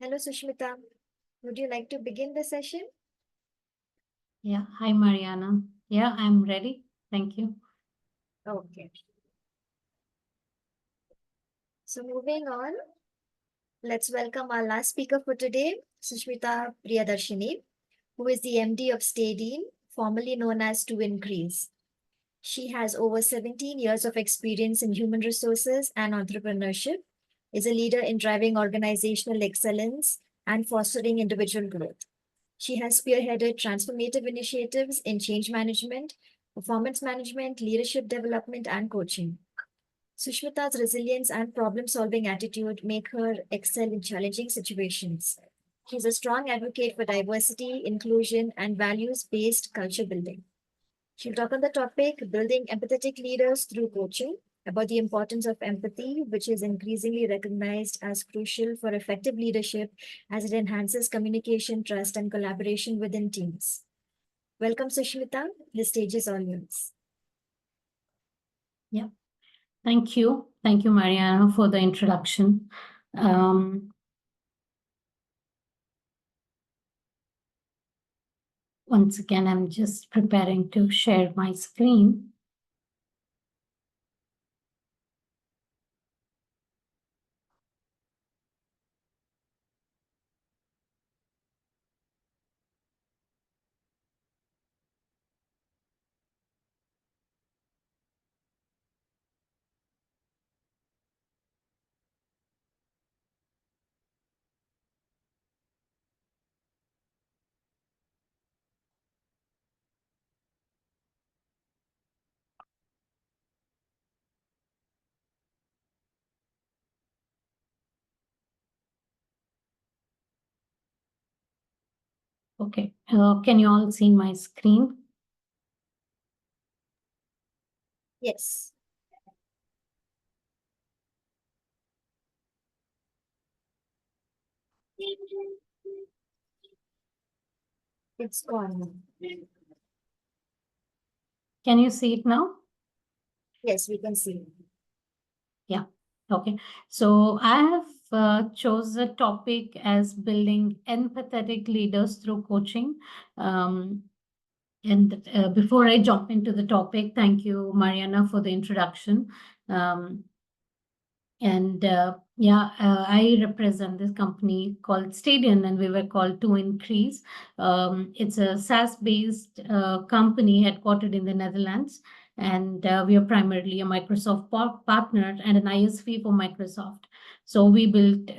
Hello, Sushmita. Would you like to begin the session? Yeah, hi Mariana. Yeah, I'm ready. Thank you. Okay. So moving on, let's welcome our last speaker for today, Sushmita Priyadarshini, who is the MD of Stadine, formerly known as To Increase. She has over 17 years of experience in human resources and entrepreneurship, is a leader in driving organizational excellence and fostering individual growth. She has spearheaded transformative initiatives in change management, performance management, leadership development, and coaching. Sushmita's resilience and problem solving attitude make her excel in challenging situations. She's a strong advocate for diversity, inclusion, and values based culture building. She'll talk on the topic building empathetic leaders through coaching, about the importance of empathy, which is increasingly recognized as crucial for effective leadership as it enhances communication, trust, and collaboration within teams. Welcome, Sushmita. The stage is all yours. Yeah, thank you. Thank you, Mariana, for the introduction. Once again, I'm just preparing to share my screen. Okay, can you all see my screen? Yes. It's on. Can you see it now? Yes, we can see. Yeah. Okay. So I have chose the topic as building empathetic leaders through coaching. And before I jump into the topic, thank you, Mariana, for the introduction. I represent this company called Stadion, and we were called To Increase. It's a SaaS-based company headquartered in the Netherlands, and we are primarily a Microsoft partner and an ISV for Microsoft. So we build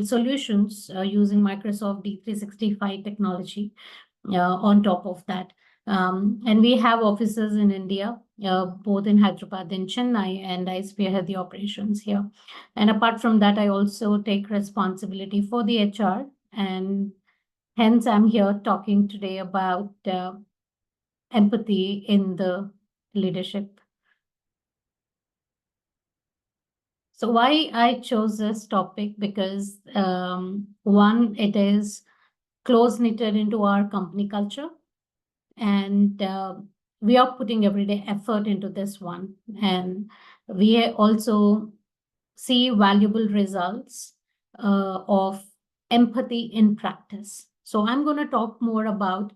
solutions using Microsoft D365 technology on top of that. And we have offices in India, both in Hyderabad and Chennai, and I spearhead the operations here. And apart from that, I also take responsibility for the HR, and hence I'm here talking today about empathy in the leadership. So why I chose this topic? Because one, it is close knitted into our company culture, and we are putting everyday effort into this one, and we also see valuable results of empathy in practice. So I'm going to talk more about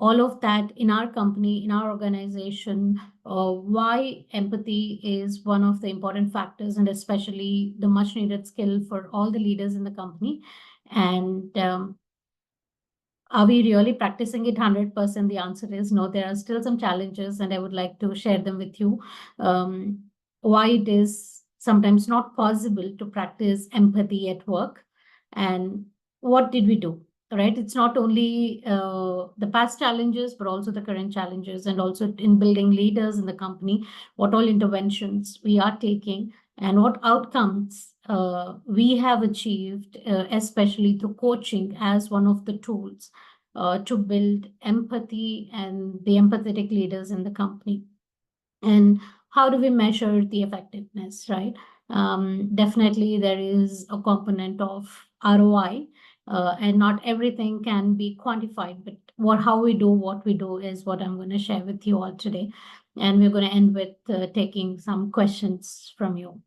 all of that in our company, in our organization, why empathy is one of the important factors, and especially the much needed skill for all the leaders in the company. And are we really practicing it 100%? The answer is no. There are still some challenges, and I would like to share them with you. Why it is sometimes not possible to practice empathy at work, and what did we do? Right? It's not only the past challenges, but also the current challenges, and also in building leaders in the company, what all interventions we are taking, and what outcomes we have achieved, especially through coaching as one of the tools to build empathy and the empathetic leaders in the company. And how do we measure the effectiveness, right? Definitely, there is a component of ROI, and not everything can be quantified, but how we do what we do is what I'm going to share with you all today. And we're going to end with taking some questions from you.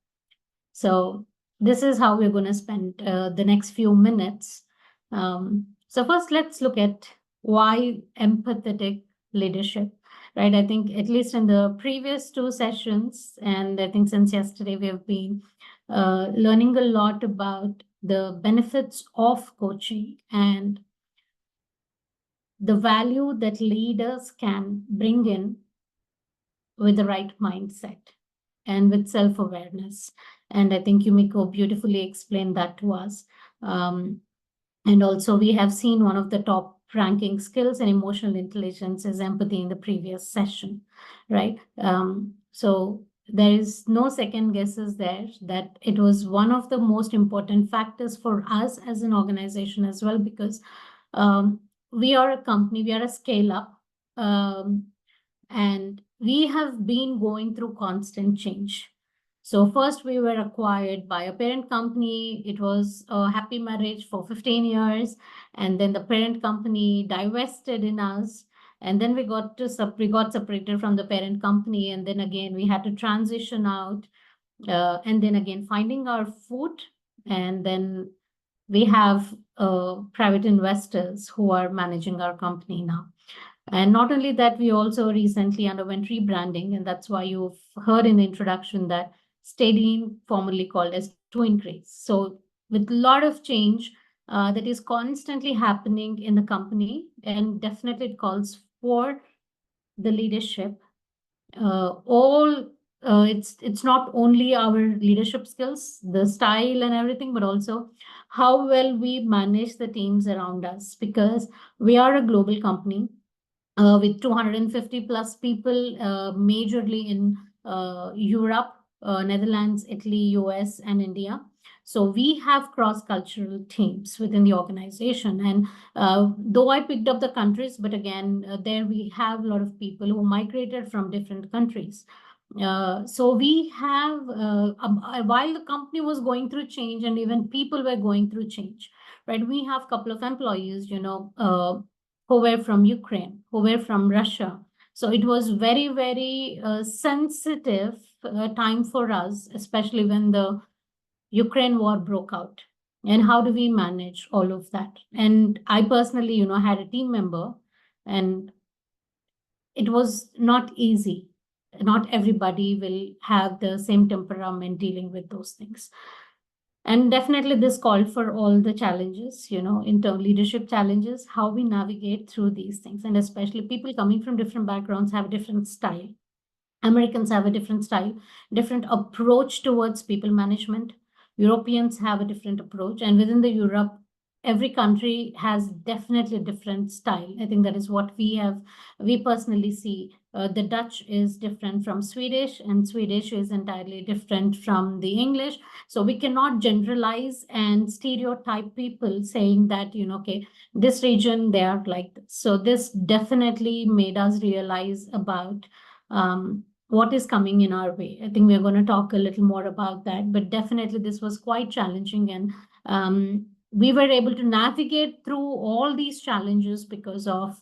So this is how we're going to spend the next few minutes. So first, let's look at why empathetic leadership, right? I think at least in the previous two sessions, and I think since yesterday, we have been learning a lot about the benefits of coaching and the value that leaders can bring in with the right mindset and with self-awareness. And I think Yumiko beautifully explained that to us. And also, we have seen one of the top ranking skills in emotional intelligence is empathy in the previous session, right? So there is no second guesses there that it was one of the most important factors for us as an organization as well, because we are a company, we are a scale up. And we have been going through constant change. So first we were acquired by a parent company. It was a happy marriage for 15 years. And then the parent company divested in us. And then we got separated from the parent company. And then again, we had to transition out. And then again, finding our foot. And then we have private investors who are managing our company now. And not only that, we also recently underwent rebranding, and that's why you've heard in the introduction that Stadium, formerly called as To Increase. So with a lot of change that is constantly happening in the company, and definitely it calls for the leadership. It's not only our leadership skills, the style and everything, but also how well we manage the teams around us, because we are a global company with 250 plus people, majorly in Europe, Netherlands, Italy, US, and India. So we have cross-cultural teams within the organization. And though I picked up the countries, but again, there we have a lot of people who migrated from different countries. So we have, while the company was going through change and even people were going through change, right? We have a couple of employees, who were from Ukraine, who were from Russia. So it was very, very sensitive time for us, especially when the Ukraine war broke out. And how do we manage all of that? And I personally, had a team member, and it was not easy. Not everybody will have the same temperament dealing with those things. And definitely this called for all the challenges, in term leadership challenges, how we navigate through these things. And especially people coming from different backgrounds have a different style. Americans have a different style, different approach towards people management. Europeans have a different approach. And within the Europe, every country has definitely a different style. I think that is what we personally see. The Dutch is different from Swedish, and Swedish is entirely different from the English. So we cannot generalize and stereotype people saying that, okay, this region, they are like this. So this definitely made us realize about what is coming in our way. I think we're going to talk a little more about that, but definitely this was quite challenging. And we were able to navigate through all these challenges because of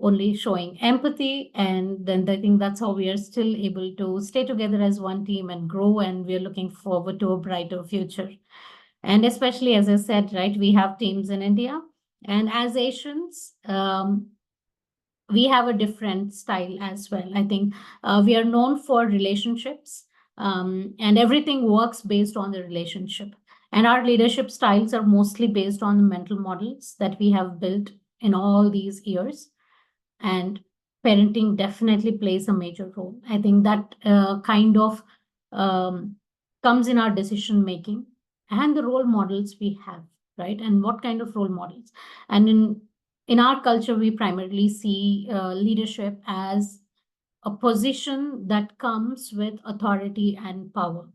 only showing empathy. And then I think that's how we are still able to stay together as one team and grow. And we're looking forward to a brighter future. And especially, as I said, right, we have teams in India. And as Asians, we have a different style as well. I think we are known for relationships, and everything works based on the relationship. And our leadership styles are mostly based on the mental models that we have built in all these years. And parenting definitely plays a major role. I think that kind of comes in our decision making and the role models we have, right? And what kind of role models. And in our culture, we primarily see leadership as a position that comes with authority and power.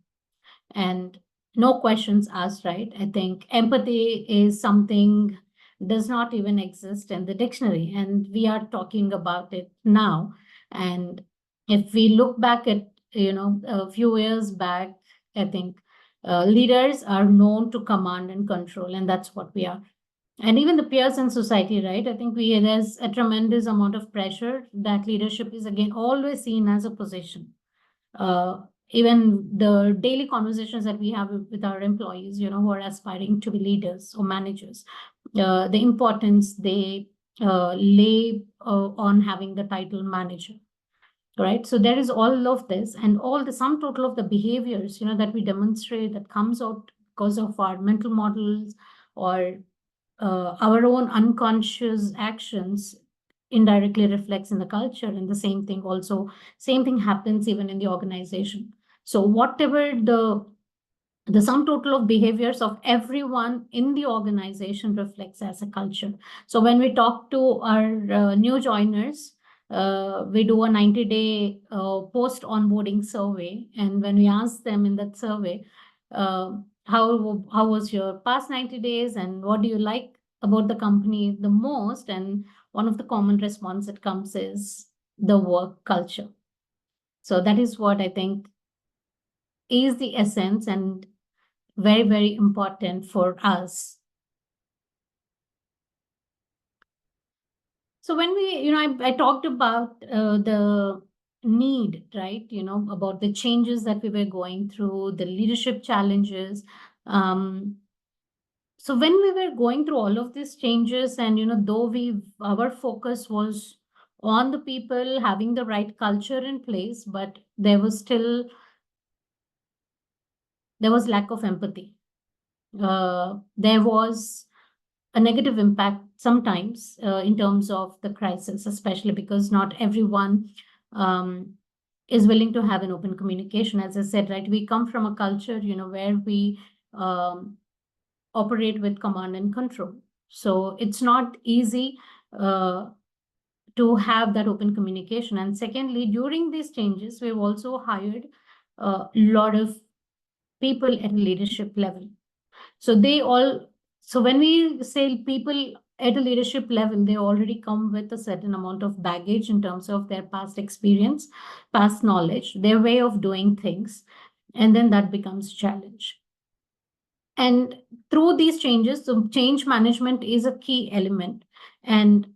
And no questions asked, right? I think empathy is something does not even exist in the dictionary, and we are talking about it now. And if we look back at, a few years back, I think leaders are known to command and control, and that's what we are. And even the peers in society, right? I think there's a tremendous amount of pressure that leadership is again always seen as a position. even the daily conversations that we have with our employees, who are aspiring to be leaders or managers, the importance they lay on having the title manager, right? So there is all of this, and all the sum total of the behaviors, that we demonstrate, that comes out because of our mental models or our own unconscious actions, indirectly reflects in the culture. And same thing happens even in the organization. So whatever the sum total of behaviors of everyone in the organization reflects as a culture. So when we talk to our new joiners, we do a 90-day post onboarding survey, and when we ask them in that survey, how was your past 90 days and what do you like about the company the most, and one of the common response that comes is the work culture. So that is what I think is the essence and very, very important for us. So when I talked about the need, right? About the changes that we were going through, the leadership challenges. So when we were going through all of these changes, and though our focus was on the people having the right culture in place, but there was lack of empathy. There was a negative impact sometimes in terms of the crisis, especially because not everyone um, is willing to have an open communication. As I said, right, we come from a culture, where we operate with command and control. So it's not easy to have that open communication. And secondly, during these changes, we've also hired a lot of people at leadership level. So when we say people at a leadership level, they already come with a certain amount of baggage in terms of their past experience, past knowledge, their way of doing things, and then that becomes challenge. And through these changes, so change management is a key element, and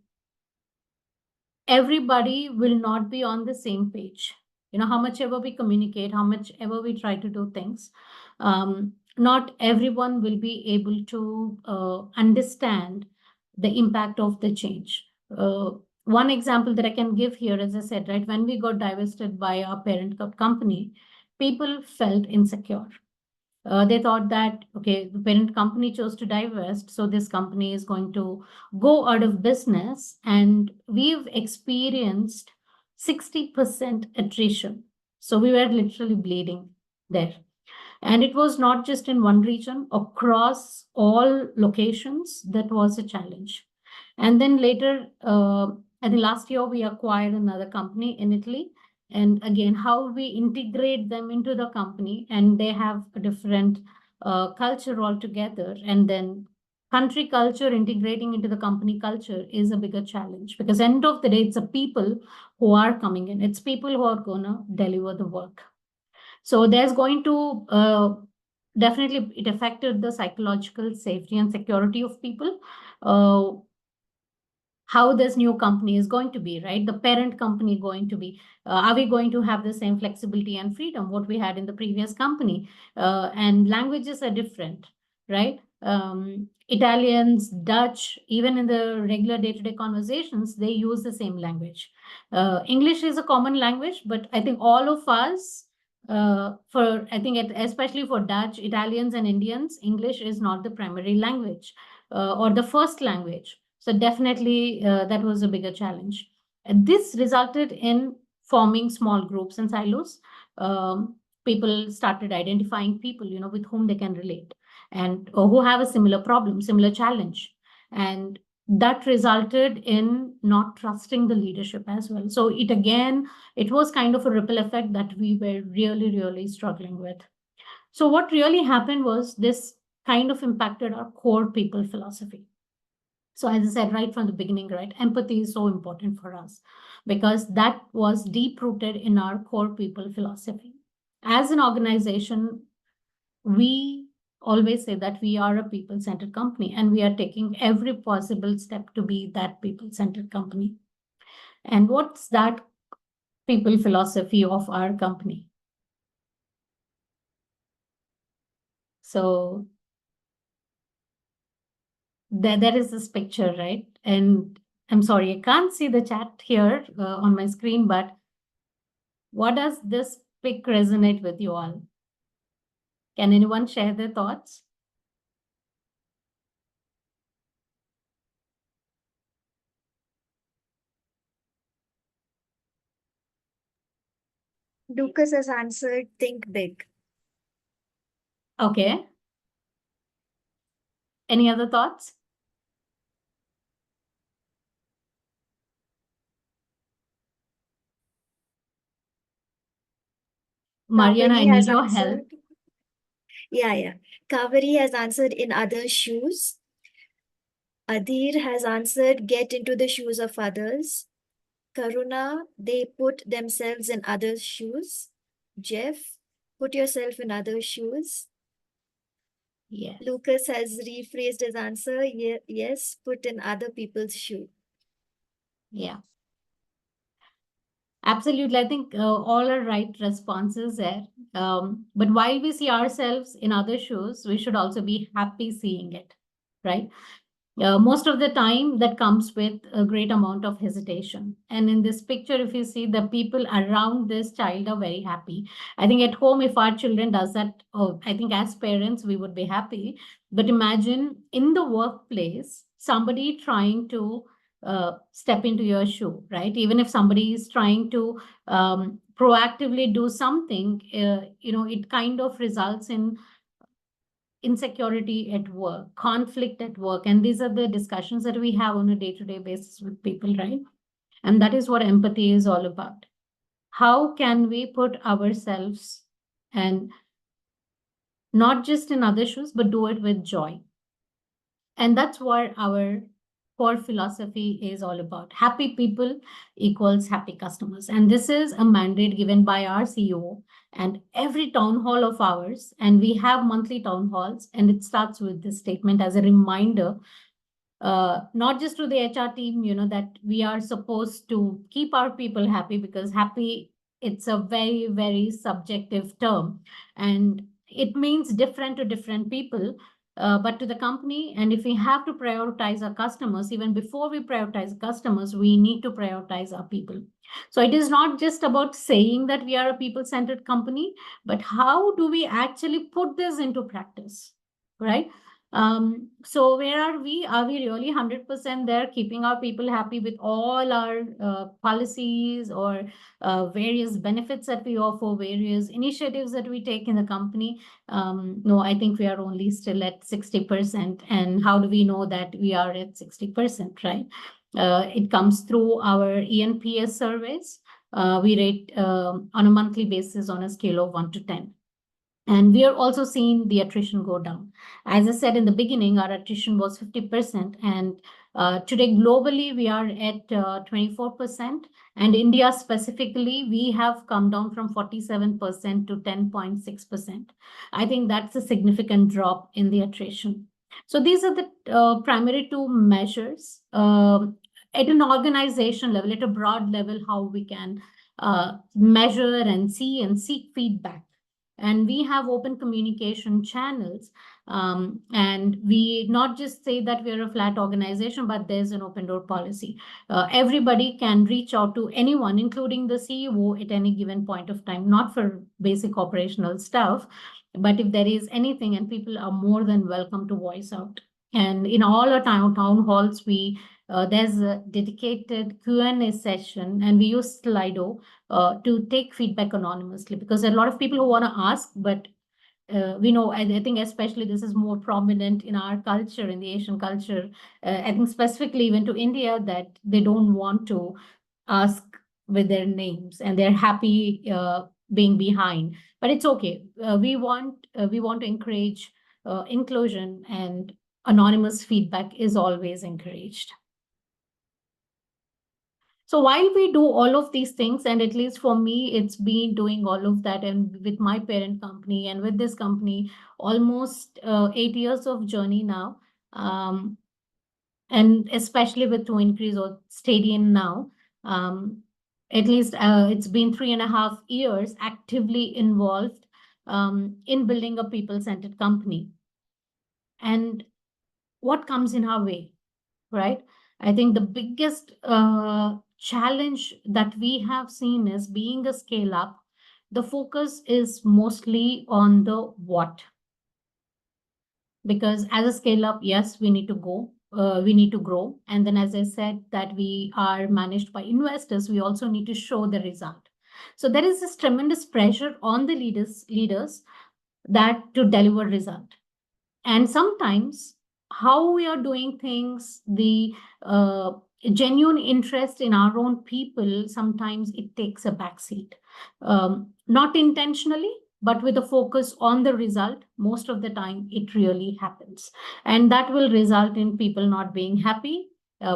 everybody will not be on the same page. How much ever we communicate, how much ever we try to do things, not everyone will be able to understand the impact of the change. One example that I can give here, as I said, right, when we got divested by our parent company, people felt insecure. They thought that, okay, the parent company chose to divest, so this company is going to go out of business. And we've experienced 60% attrition. So we were literally bleeding there. And it was not just in one region, across all locations, that was a challenge. And then later, I think last year, we acquired another company in Italy. And again, how we integrate them into the company, and they have a different culture altogether. And then country culture integrating into the company culture is a bigger challenge, because end of the day, it's the people who are coming in. It's people who are going to deliver the work. So there's going to definitely, it affected the psychological safety and security of people. How this new company is going to be, right? The parent company going to be, are we going to have the same flexibility and freedom what we had in the previous company? And languages are different, right? Italians, Dutch, even in the regular day-to-day conversations, they use the same language. English is a common language, but I think all of us, especially for Dutch, Italians, and Indians, English is not the primary language or the first language. So definitely that was a bigger challenge. And this resulted in forming small groups and silos. People started identifying people, with whom they can relate, and who have a similar problem, similar challenge. And that resulted in not trusting the leadership as well. So it was kind of a ripple effect that we were really, really struggling with. So what really happened was this kind of impacted our core people philosophy. So as I said right from the beginning, right, empathy is so important for us because that was deep rooted in our core people philosophy. As an organization, we always say that we are a people-centered company, and we are taking every possible step to be that people-centered company. And what's that people philosophy of our company? So there is this picture, right? And I'm sorry, I can't see the chat here on my screen, but what does this pic resonate with you all? Can anyone share their thoughts? Lucas has answered, think big. Okay. Any other thoughts? Mariana, I Kaveri need has your help. answered. Yeah. Kaveri has answered in other shoes. Adhir has answered, get into the shoes of others. Karuna, they put themselves in others' shoes. Jeff, put yourself in others' shoes. Yes. Lucas has rephrased his answer. Yes, put in other people's shoe. Yeah. Absolutely. I think all are right responses there. But while we see ourselves in other shoes, we should also be happy seeing it, right? Most of the time, that comes with a great amount of hesitation. And in this picture, if you see, the people around this child are very happy. I think at home, if our children does that, oh, I think as parents, we would be happy. But imagine in the workplace, somebody trying to step into your shoe, right? Even if somebody is trying to proactively do something, it kind of results in insecurity at work, conflict at work. And these are the discussions that we have on a day-to-day basis with people, right? And that is what empathy is all about. How can we put ourselves and not just in other shoes, but do it with joy? And that's what our core philosophy is all about. Happy people equals happy customers. And this is a mandate given by our CEO and every town hall of ours. And we have monthly town halls, and it starts with this statement as a reminder, not just to the HR team, that we are supposed to keep our people happy, because happy, it's a very, very subjective term. And it means different to different people. But to the company, and if we have to prioritize our customers, even before we prioritize customers, we need to prioritize our people. So it is not just about saying that we are a people-centered company, but how do we actually put this into practice, right? So where are we? Are we really 100% there, keeping our people happy with all our policies or various benefits that we offer, various initiatives that we take in the company? No, I think we are only still at 60%. And how do we know that we are at 60%, right? It comes through our ENPS surveys. We rate on a monthly basis on a scale of 1 to 10. And we are also seeing the attrition go down. As I said in the beginning, our attrition was 50%. And today, globally, we are at 24%. And India specifically, we have come down from 47% to 10.6%. I think that's a significant drop in the attrition. So these are the primary two measures. At an organization level, at a broad level, how we can measure and see and seek feedback. And we have open communication channels, and we not just say that we're a flat organization, but there's an open door policy. Everybody can reach out to anyone, including the CEO, at any given point of time, not for basic operational stuff, but if there is anything, and people are more than welcome to voice out. And in all our town halls, there's a dedicated Q&A session, and we use Slido to take feedback anonymously, because there are a lot of people who want to ask, but we know, I think especially this is more prominent in our culture, in the Asian culture, I think specifically even to India, that they don't want to ask with their names, and they're happy being behind. But it's okay. We want to encourage inclusion, and anonymous feedback is always encouraged. So while we do all of these things, and at least for me, it's been doing all of that, and with my parent company and with this company, almost 8 years of journey now, and especially with Two Increase or Stadium now, at least it's been 3.5 years actively involved in building a people-centered company. And what comes in our way, right? I think the biggest challenge that we have seen is being a scale up. The focus is mostly on the what, because as a scale up, yes, we need to grow. And then, as I said, that we are managed by investors, we also need to show the result. So there is this tremendous pressure on the leaders that to deliver result. And sometimes how we are doing things, the uh, genuine interest in our own people, sometimes it takes a backseat, not intentionally, but with a focus on the result. Most of the time it really happens, and that will result in people not being happy,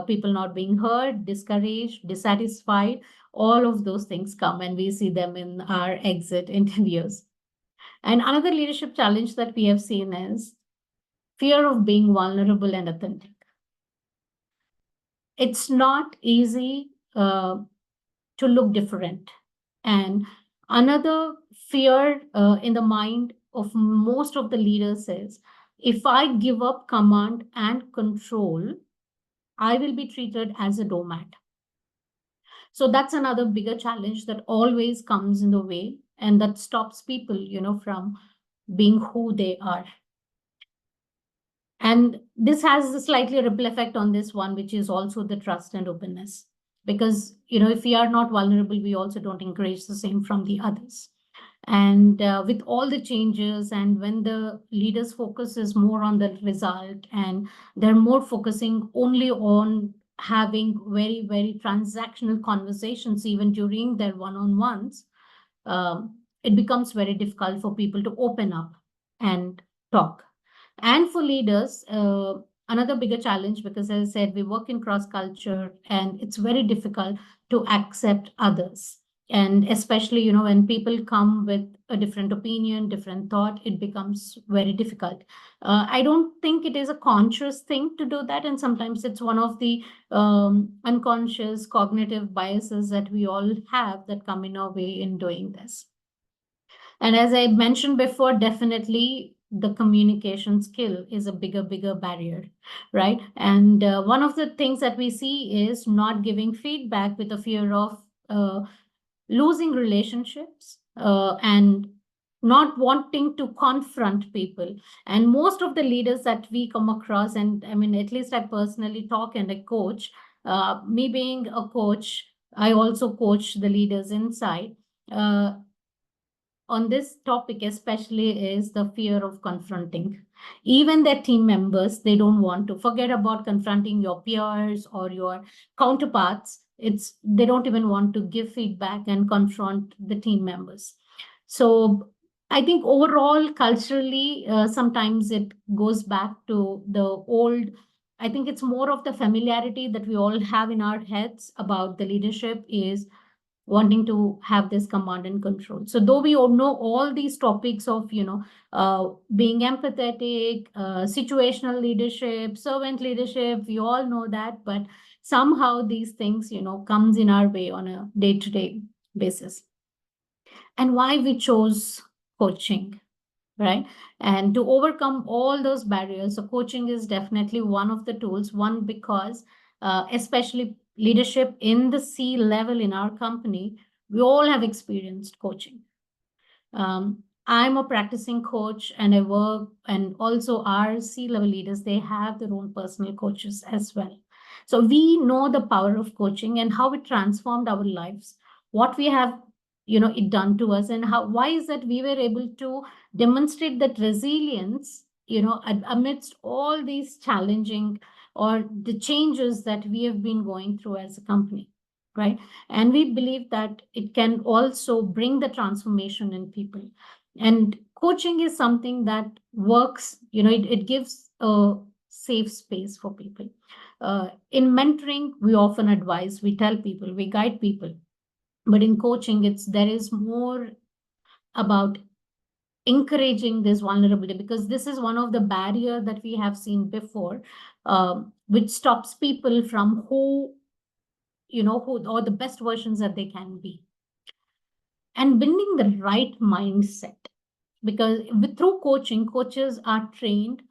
people not being heard, discouraged, dissatisfied. All of those things come, and we see them in our exit interviews. And another leadership challenge that we have seen is fear of being vulnerable and authentic. It's not easy to look different. And another fear in the mind of most of the leaders is, if I give up command and control, I will be treated as a doormat. So that's another bigger challenge that always comes in the way, and that stops people, from being who they are. And this has a slightly ripple effect on this one, which is also the trust and openness. Because, if we are not vulnerable, we also don't encourage the same from the others. And with all the changes, and when the leaders' focus is more on the result, and they're more focusing only on having very, very transactional conversations, even during their one on ones, it becomes very difficult for people to open up and talk. And for leaders, another bigger challenge, because as I said, we work in cross culture and it's very difficult to accept others. And especially, when people come with a different opinion, different thought, it becomes very difficult. I don't think it is a conscious thing to do that. And sometimes it's one of the unconscious cognitive biases that we all have that come in our way in doing this. And as I mentioned before, definitely the communication skill is a bigger barrier, right? And one of the things that we see is not giving feedback with a fear of losing relationships, and not wanting to confront people. And most of the leaders that we come across, and I mean, at least I personally talk and I coach, me being a coach, I also coach the leaders inside. On this topic especially is the fear of confronting even their team members. They don't want to forget about confronting your peers or your counterparts. It's they don't even want to give feedback and confront the team members. So I think overall culturally, sometimes it goes back to the old. I think it's more of the familiarity that we all have in our heads about the leadership is wanting to have this command and control. So though we all know all these topics of, being empathetic, situational leadership, servant leadership, we all know that, but somehow these things, comes in our way on a day-to-day basis. And why we chose coaching, right? And to overcome all those barriers, so coaching is definitely one of the tools. One, because especially leadership in the C level in our company, we all have experienced coaching. I'm a practicing coach and I work, and also our C level leaders, they have their own personal coaches as well. So we know the power of coaching and how it transformed our lives, what we have, it done to us, and how, why is that we were able to demonstrate that resilience, amidst all these challenging or the changes that we have been going through as a company, right? And we believe that it can also bring the transformation in people. And coaching is something that works, it gives a safe space for people. In mentoring, we often advise, we tell people, we guide people. But in coaching, there is more about encouraging this vulnerability, because this is one of the barrier that we have seen before, which stops people from who or the best versions that they can be. And building the right mindset. because through coaching, coaches are trained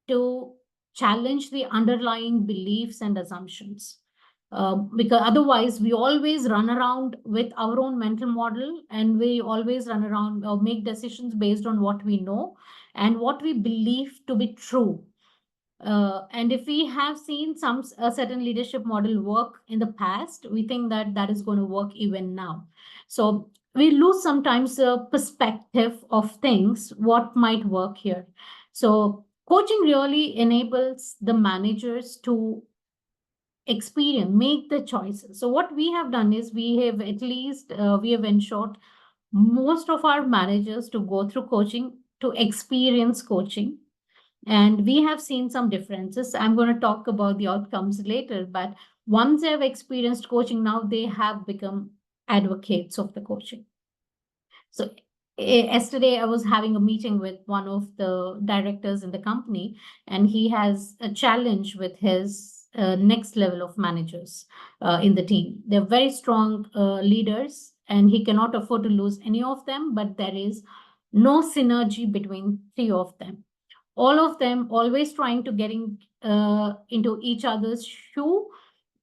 to challenge the underlying beliefs and assumptions. Because otherwise, we always run around with our own mental model, and we always run around or make decisions based on what we know and what we believe to be true. And if we have seen a certain leadership model work in the past, we think that that is going to work even now. So we lose sometimes the perspective of things, what might work here. So coaching really enables the managers to experience, make the choices. So what we have done is we have ensured most of our managers to go through coaching, to experience coaching, and we have seen some differences. I'm going to talk about the outcomes later, but once they have experienced coaching, now they have become advocates of the coaching. So yesterday I was having a meeting with one of the directors in the company, and he has a challenge with his next level of managers in the team. They're very strong leaders, and he cannot afford to lose any of them, but there is no synergy between three of them, all of them always trying to getting into each other's shoe,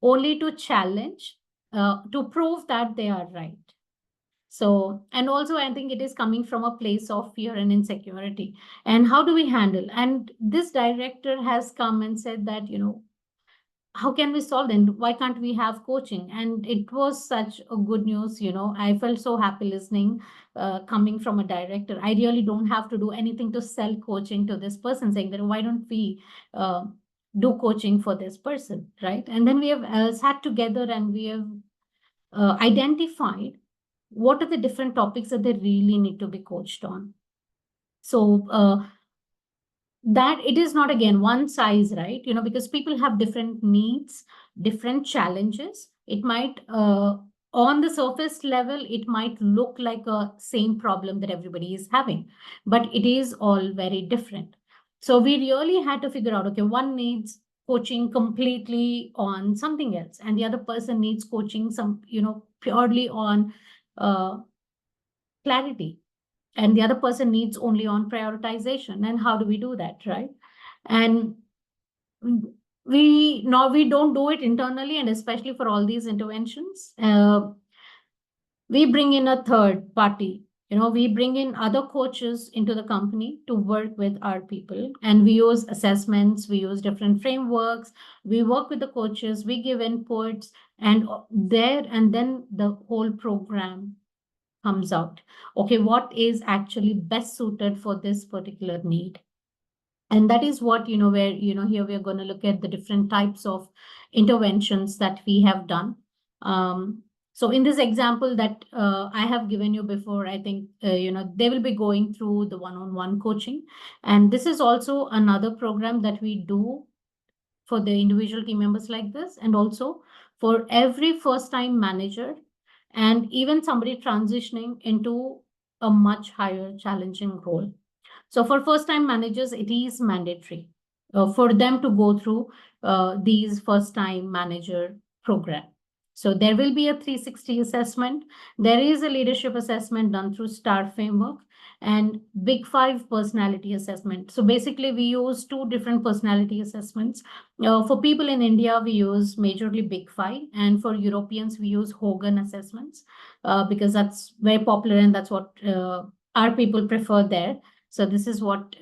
only to challenge, to prove that they are right. So, and also I think it is coming from a place of fear and insecurity. And how do we handle? And this director has come and said that, how can we solve it? Why can't we have coaching? And it was such a good news. I felt so happy listening, coming from a director. I really don't have to do anything to sell coaching to this person, saying that why don't we do coaching for this person, right? And then we have sat together and we have identified what are the different topics that they really need to be coached on. So that it is not again one size, right? Because people have different needs, different challenges. It might on the surface level, it might look like a same problem that everybody is having, but it is all very different. So we really had to figure out, okay, one needs coaching completely on something else, and the other person needs coaching purely on clarity, and the other person needs only on prioritization. And how do we do that, right? And we don't do it internally, and especially for all these interventions, we bring in a third party. We bring in other coaches into the company to work with our people, and we use assessments, we use different frameworks, we work with the coaches, we give inputs, and then the whole program comes out. Okay, what is actually best suited for this particular need? And that is what, where, here we are going to look at the different types of interventions that we have done. So in this example that I have given you before, I think, they will be going through the one-on-one coaching. And this is also another program that we do for the individual team members like this, and also for every first-time manager, and even somebody transitioning into a much higher challenging role. So for first-time managers, it is mandatory for them to go through these first-time manager program. So there will be a 360 assessment. There is a leadership assessment done through STAR framework and Big Five personality assessment. So basically, we use two different personality assessments. For people in India, we use majorly Big Five, and for Europeans, we use Hogan assessments because that's very popular and that's what our people prefer there. So this is what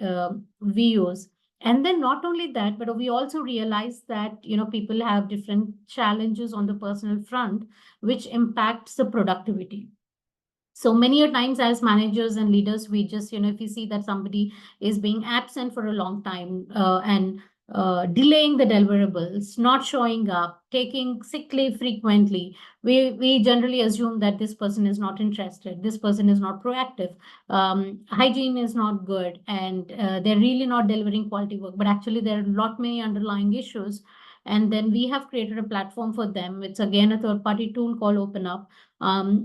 we use. And then not only that, but we also realize that, people have different challenges on the personal front, which impacts the productivity. So many a times as managers and leaders, we just, if you see that somebody is being absent for a long time and delaying the deliverables, not showing up, taking sick leave frequently, we generally assume that this person is not interested, this person is not proactive, hygiene is not good, and they're really not delivering quality work. But actually, there are a lot many underlying issues. And then we have created a platform for them. It's again a third-party tool called Open Up,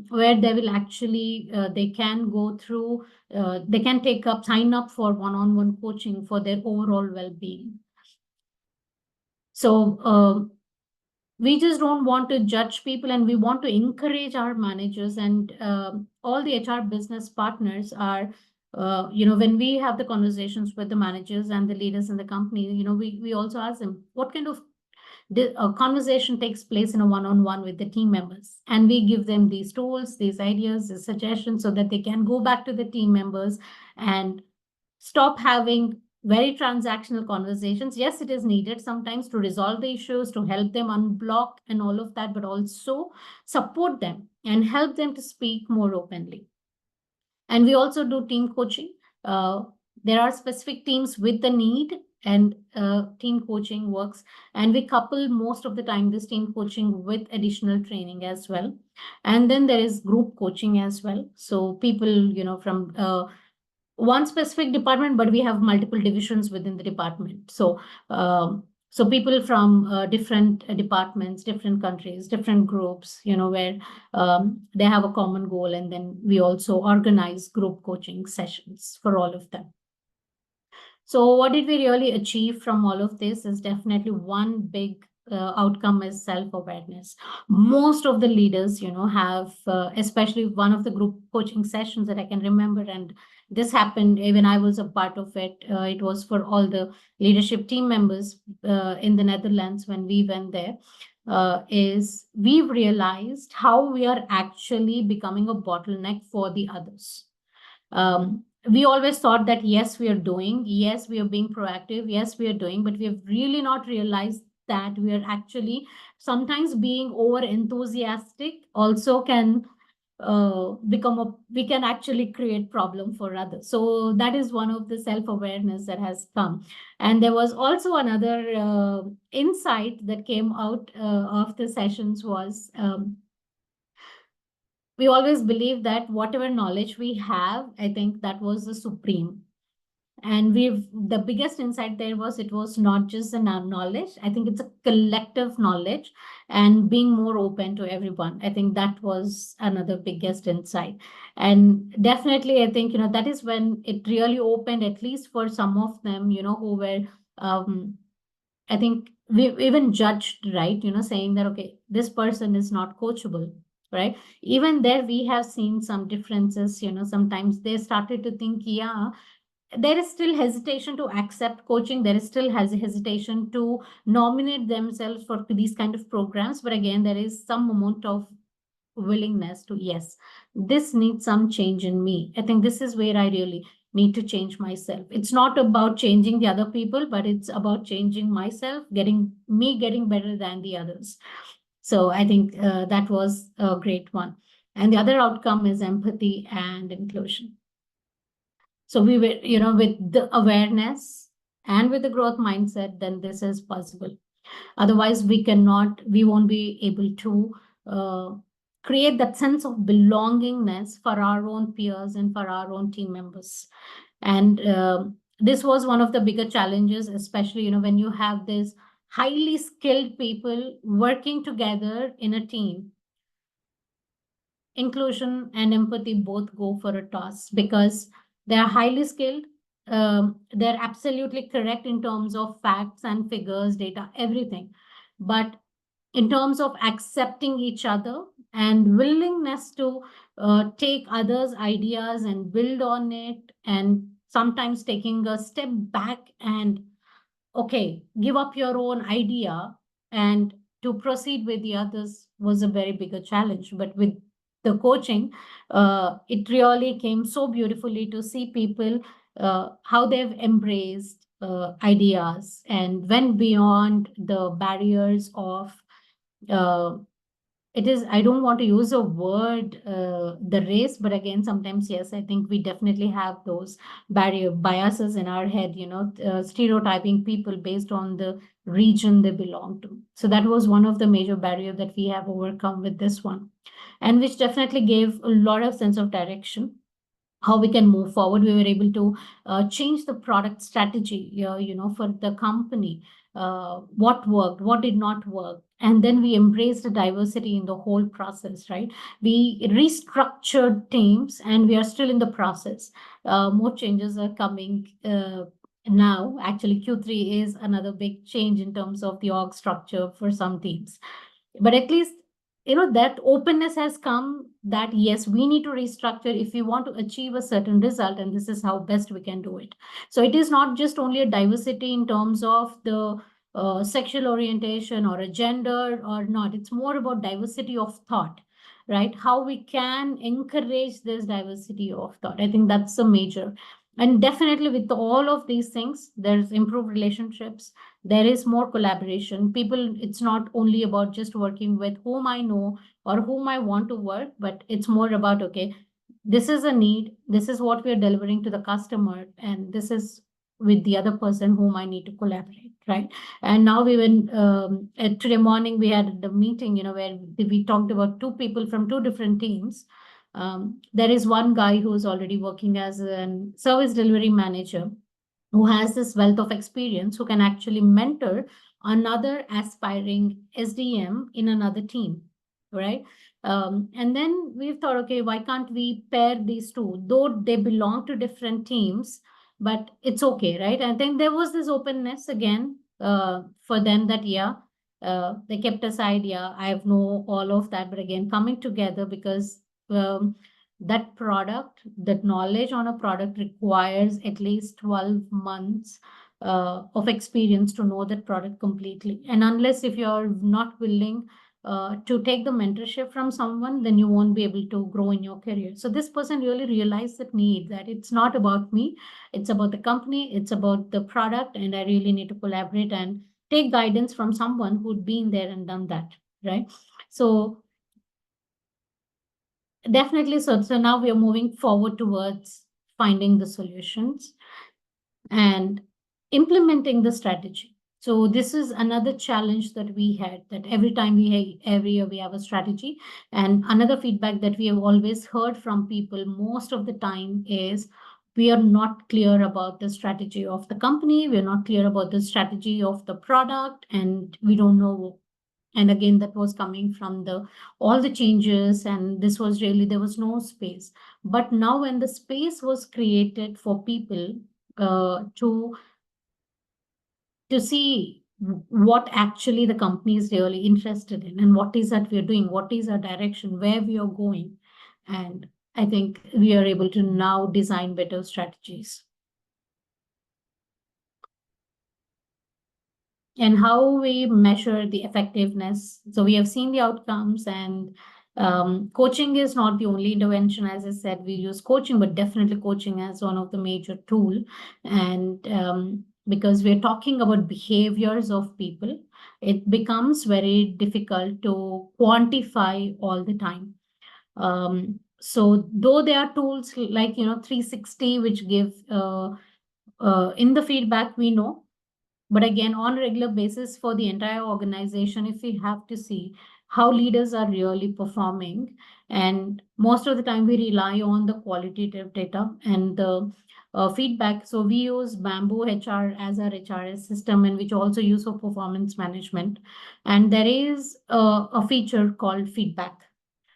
where they will actually they can go through, they can sign up for one-on-one coaching for their overall well-being. So we just don't want to judge people, and we want to encourage our managers, and all the HR business partners are when we have the conversations with the managers and the leaders in the company, we also ask them what kind of conversation takes place in a one-on-one with the team members, and we give them these tools, these ideas, these suggestions, so that they can go back to the team members and stop having very transactional conversations. Yes, it is needed sometimes to resolve the issues, to help them unblock and all of that, but also support them and help them to speak more openly. And we also do team coaching. Uh, there are specific teams with the need, and team coaching works. And we couple most of the time this team coaching with additional training as well. And then there is group coaching as well. So people, from one specific department, but we have multiple divisions within the department. So people from different departments, different countries, different groups, where they have a common goal, and then we also organize group coaching sessions for all of them. So what did we really achieve from all of this is definitely one big outcome is self-awareness. Most of the leaders, have, especially one of the group coaching sessions that I can remember, and this happened even I was a part of it. It was for all the leadership team members in the Netherlands when we went there. Is we've realized how we are actually becoming a bottleneck for the others. We always thought that yes, we are doing, yes, we are being proactive, yes, we are doing, but we have really not realized that we are actually sometimes being over enthusiastic also can we can actually create problem for others. So that is one of the self-awareness that has come. And there was also another insight that came out of the sessions was, we always believe that whatever knowledge we have, I think that was the supreme. And the biggest insight there was, it was not just the knowledge. I think it's a collective knowledge and being more open to everyone. I think that was another biggest insight. And definitely, I think, that is when it really opened, at least for some of them, who were, I think we even judged, right? Saying that, okay, this person is not coachable, right? Even there, we have seen some differences. Sometimes they started to think, yeah, there is still hesitation to accept coaching. There is still hesitation to nominate themselves for these kind of programs. But again, there is some amount of willingness to, yes, this needs some change in me. I think this is where I really need to change myself. It's not about changing the other people, but it's about changing myself, getting better than the others. So I think that was a great one. And the other outcome is empathy and inclusion. So we were, with the awareness and with the growth mindset, then this is possible. Otherwise, we won't be able to create that sense of belongingness for our own peers and for our own team members. And this was one of the bigger challenges, especially, when you have this highly skilled people working together in a team. Inclusion and empathy both go for a toss because they are highly skilled. They're absolutely correct in terms of facts and figures, data, everything. But in terms of accepting each other and willingness to take others' ideas and build on it, and sometimes taking a step back and, okay, give up your own idea and to proceed with the others was a very bigger challenge. But with the coaching, it really came so beautifully to see people how they've embraced ideas and went beyond the barriers of uh, it is, I don't want to use a word, the race, but again, sometimes, yes, I think we definitely have those biases in our head, stereotyping people based on the region they belong to. So that was one of the major barrier that we have overcome with this one, and which definitely gave a lot of sense of direction how we can move forward. We were able to change the product strategy, for the company, what worked, what did not work. And then we embraced the diversity in the whole process, right? We restructured teams and we are still in the process. More changes are coming now. Actually, Q3 is another big change in terms of the org structure for some teams. But at least, that openness has come that yes, we need to restructure if we want to achieve a certain result, and this is how best we can do it. So it is not just only a diversity in terms of the sexual orientation or a gender or not. It's more about diversity of thought, right? How we can encourage this diversity of thought. I think that's a major. And definitely with all of these things, there's improved relationships, there is more collaboration. People, it's not only about just working with whom I know or whom I want to work, but it's more about, okay, this is a need, this is what we are delivering to the customer, and this is with the other person whom I need to collaborate, right? And now we even today morning we had the meeting, where we talked about two people from two different teams. There is one guy who is already working as a service delivery manager, who has this wealth of experience, who can actually mentor another aspiring SDM in another team, right? And then we've thought, okay, why can't we pair these two? Though they belong to different teams, but it's okay, right? I think there was this openness again for them that, yeah, they kept aside, yeah, I have know all of that, but again, coming together because that product, that knowledge on a product requires at least 12 months of experience to know that product completely. And unless if you're not willing to take the mentorship from someone, then you won't be able to grow in your career. So this person really realized that need, that it's not about me, it's about the company, it's about the product, and I really need to collaborate and take guidance from someone who'd been there and done that, right? So definitely. So now we are moving forward towards finding the solutions and implementing the strategy. So this is another challenge that we had, that every year we have a strategy. And another feedback that we have always heard from people most of the time is we are not clear about the strategy of the company, we're not clear about the strategy of the product, and we don't know. And again, that was coming from the all the changes, and this was really, there was no space. But now when the space was created for people to see what actually the company is really interested in, and what is that we're doing, what is our direction, where we are going, and I think we are able to now design better strategies. And how we measure the effectiveness. So we have seen the outcomes, and coaching is not the only intervention. As I said, we use coaching, but definitely coaching as one of the major tool. And because we're talking about behaviors of people, it becomes very difficult to quantify all the time. So though there are tools like 360, which give in the feedback, we know. But again, on a regular basis for the entire organization, if we have to see how leaders are really performing, and most of the time we rely on the qualitative data and the feedback. So we use Bamboo HR as our HRS system, and which also use for performance management. And there is a feature called feedback.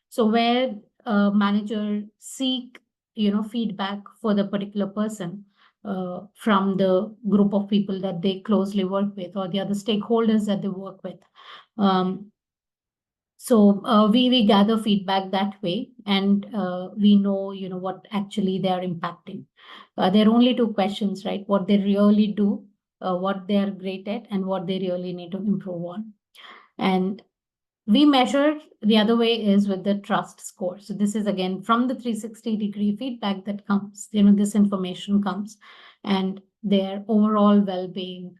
So where a manager seek feedback for the particular person from the group of people that they closely work with, or the other stakeholders that they work with. So we gather feedback that way, and we know what actually they are impacting. There are only two questions, right? What they really do, what they are great at, and what they really need to improve on. And we measure the other way is with the trust score. So this is again from the 360-degree feedback that comes, this information comes, and their overall well-being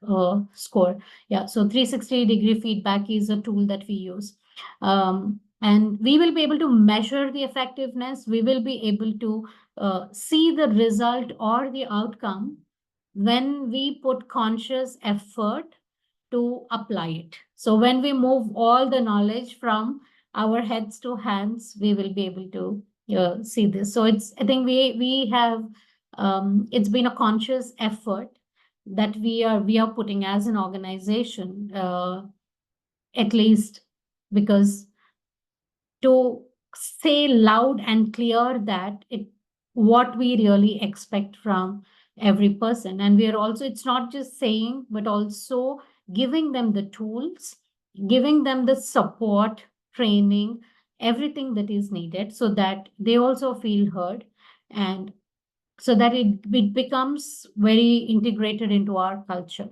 score. Yeah, so 360-degree feedback is a tool that we use. And we will be able to measure the effectiveness. We will be able to see the result or the outcome when we put conscious effort to apply it. So when we move all the knowledge from our heads to hands, we will be able to see this. So I think we have it's been a conscious effort that we are putting as an organization, at least, because to say loud and clear that what we really expect from every person. And we are also, it's not just saying, but also giving them the tools, giving them the support, training, everything that is needed so that they also feel heard, and so that it becomes very integrated into our culture.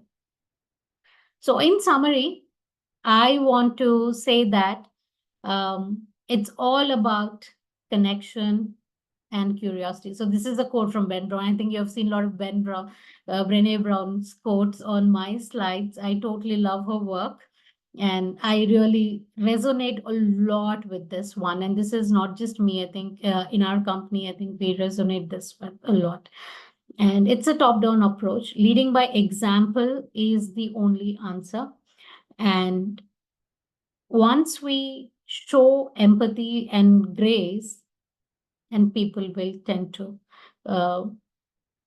So in summary, I want to say that it's all about connection and curiosity. So this is a quote from Ben Brown. I think you have seen a lot of Brené Brown's quotes on my slides. I totally love her work. And I really resonate a lot with this one. And this is not just me. I think in our company, I think we resonate this with a lot. And it's a top-down approach. Leading by example is the only answer. And once we show empathy and grace, and people will tend to uh,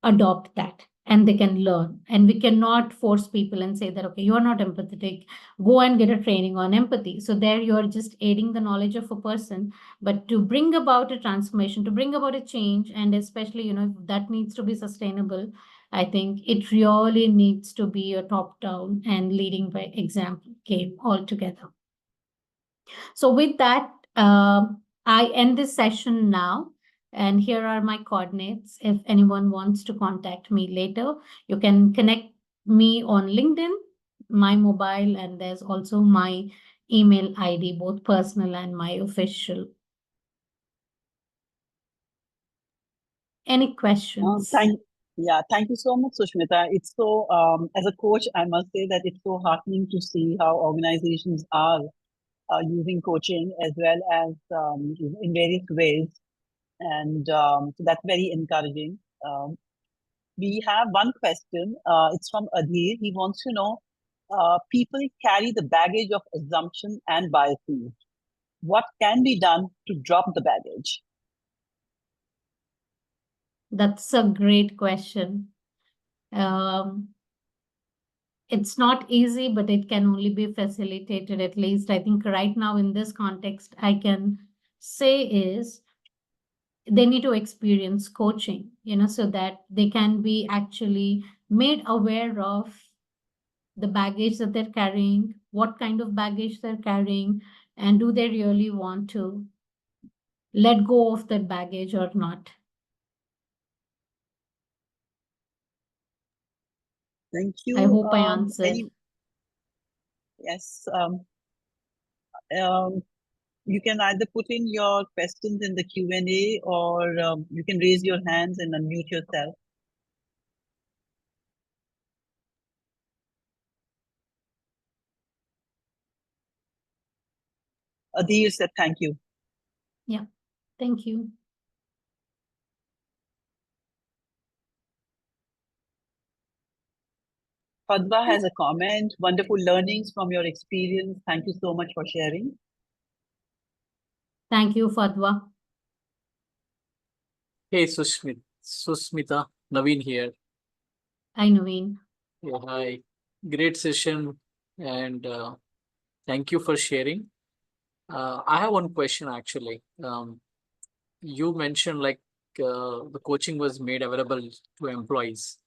adopt that, and they can learn. And we cannot force people and say that, okay, you're not empathetic, go and get a training on empathy. So there you're just aiding the knowledge of a person. But to bring about a transformation, to bring about a change, and especially, that needs to be sustainable, I think it really needs to be a top down and leading by example game altogether. So with that, I end this session now. And here are my coordinates. If anyone wants to contact me later, you can connect me on LinkedIn, my mobile, and there's also my email ID, both personal and my official. Any questions? Thank you so much, Sushmita. It's so, as a coach, I must say that it's so heartening to see how organizations are using coaching as well as in various ways. And so that's very encouraging. We have one question. It's from Adhir. He wants to know, people carry the baggage of assumption and biases. What can be done to drop the baggage? That's a great question. It's not easy, but it can only be facilitated. At least I think right now in this context, I can say is they need to experience coaching, so that they can be actually made aware of the baggage that they're carrying, what kind of baggage they're carrying, and do they really want to let go of that baggage or not. Thank you. I hope I answered. Yes. You can either put in your questions in the Q&A, or you can raise your hands and unmute yourself. Adhir said thank you. Yeah, thank you. Fadwa has a comment. Wonderful learnings from your experience. Thank you so much for sharing. Thank you, Fadwa. Hey, Susmita, Naveen here. Hi, Naveen. Yeah, hi. Great session, and thank you for sharing. I have one question actually. You mentioned like the coaching was made available to employees.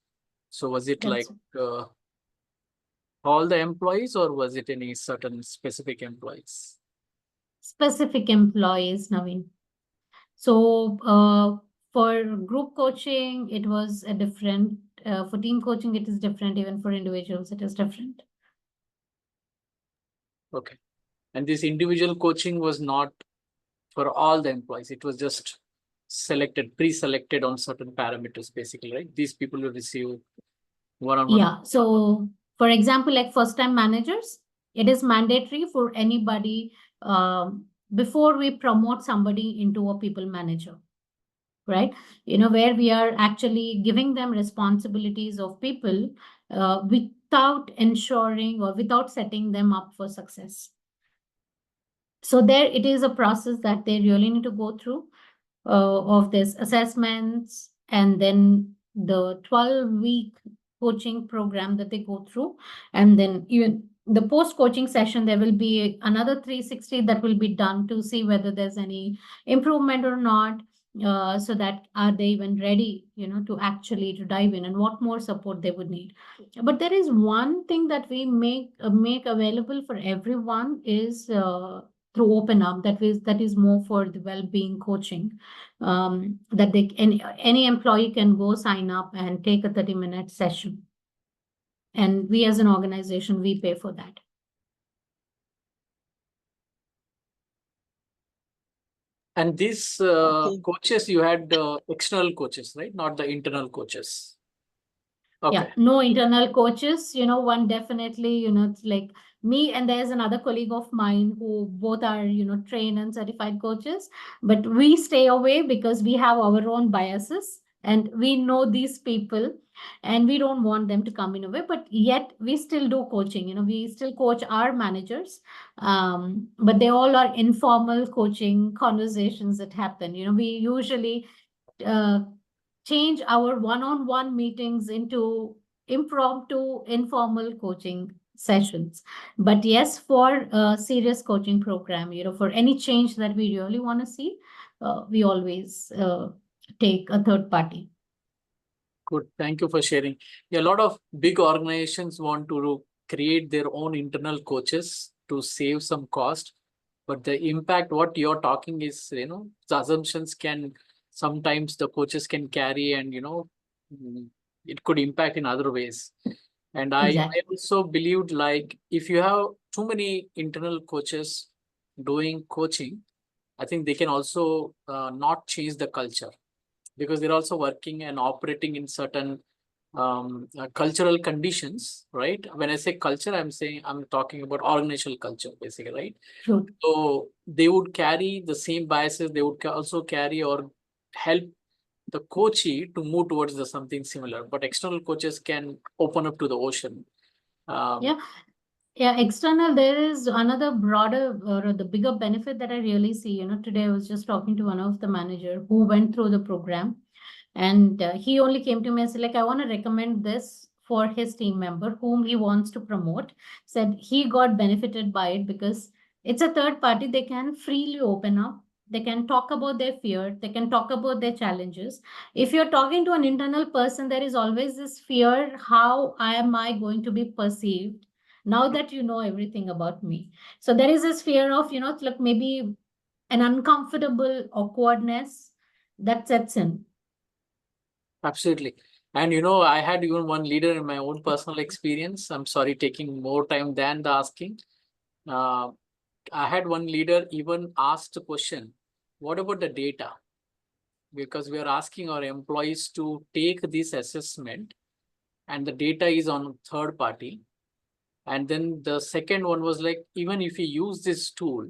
So was it like all the employees, or was it any certain specific employees? Specific employees, Naveen. So for group coaching, it was a different. For team coaching, it is different. Even for individuals, it is different. Okay. And this individual coaching was not for all the employees. It was just pre-selected on certain parameters, basically, right? These people will receive one-on-one. Yeah. So for example, like first-time managers, it is mandatory for anybody before we promote somebody into a people manager, right? Where we are actually giving them responsibilities of people without ensuring or without setting them up for success. So there it is a process that they really need to go through of this assessments, and then the 12-week coaching program that they go through. And then even the post-coaching session, there will be another 360 that will be done to see whether there's any improvement or not. So that are they even ready, to actually to dive in, and what more support they would need. But there is one thing that we make available for everyone is through Open Up, that is more for the well-being coaching, that any employee can go sign up and take a 30-minute session. And we as an organization, we pay for that. And these Okay. coaches, you had external coaches, right? Not the internal coaches. Okay. Yeah, no internal coaches. One definitely, it's like me and there's another colleague of mine who both are, trained and certified coaches, but we stay away because we have our own biases and we know these people and we don't want them to come in a way, but yet we still do coaching. We still coach our managers, but they all are informal coaching conversations that happen. We usually uh, change our one-on-one meetings into impromptu, informal coaching sessions. But yes, for a serious coaching program, for any change that we really want to see, we always take a third party. Good. Thank you for sharing. Yeah, a lot of big organizations want to create their own internal coaches to save some cost. But the impact, what you're talking is, the assumptions can sometimes the coaches can carry and, it could impact in other ways. And I Exactly. also believed like if you have too many internal coaches doing coaching, I think they can also not change the culture because they're also working and operating in certain cultural conditions, right? When I say culture, I'm talking about organizational culture, basically, right? True. So they would carry the same biases. They would also carry or help the coachee to move towards the something similar. But external coaches can open up to the ocean. Yeah. Yeah, external, there is another broader or the bigger benefit that I really see. Today I was just talking to one of the manager who went through the program, and he only came to me and said, like, I want to recommend this for his team member whom he wants to promote. Said he got benefited by it because it's a third party. They can freely open up. They can talk about their fear. They can talk about their challenges. If you're talking to an internal person, there is always this fear, how am I going to be perceived now that you know everything about me? So there is this fear of, like maybe an uncomfortable awkwardness that sets in. Absolutely. And I had even one leader in my own personal experience. I'm sorry, taking more time than the asking. I had one leader even asked a question, what about the data? Because we are asking our employees to take this assessment and the data is on third party. And then the second one was like, even if you use this tool